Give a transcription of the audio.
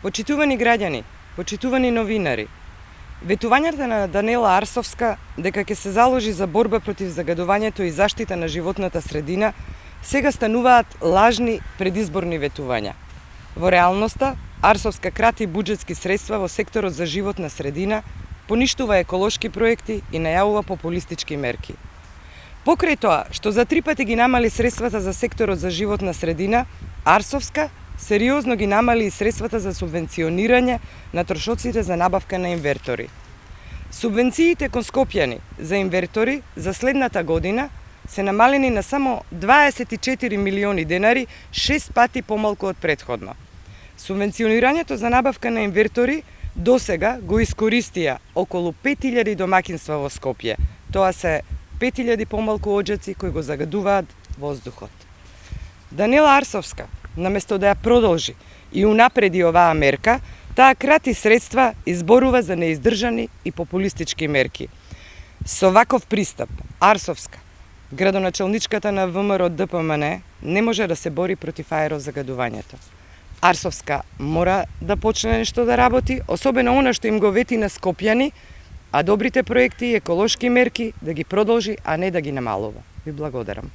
Почитувани граѓани, почитувани новинари, ветувањата на Данела Арсовска дека ќе се заложи за борба против загадувањето и заштита на животната средина сега стануваат лажни предизборни ветувања. Во реалноста, Арсовска крати буџетски средства во секторот за животна средина, поништува еколошки проекти и најавува популистички мерки. Покрај тоа, што за 3 пати ги намали средствата за секторот за животна средина, Арсовска сериозно ги намали и средствата за субвенционирање на трошоците за набавка на инвертори. Субвенциите кон скопјани за инвертори за следната година се намалени на само 24 милиони денари, 6 пати помалку од претходно. Субвенционирањето за набавка на инвертори досега го искористија околу 5000 домакинства во Скопје. Тоа се 5000 помалку оџаци кои го загадуваат воздухот. Данела Арсовска, наместо да ја продолжи и унапреди оваа мерка, таа крати средства и зборува за неиздржани и популистички мерки. Со ваков пристап, Арсовска, градоначалничката на ВМРО ДПМН, не може да се бори против аерозагадувањето. Арсовска мора да почне нешто да работи, особено она што им го вети на скопјани, а добрите проекти и еколошки мерки да ги продолжи, а не да ги намалува. Ви благодарам.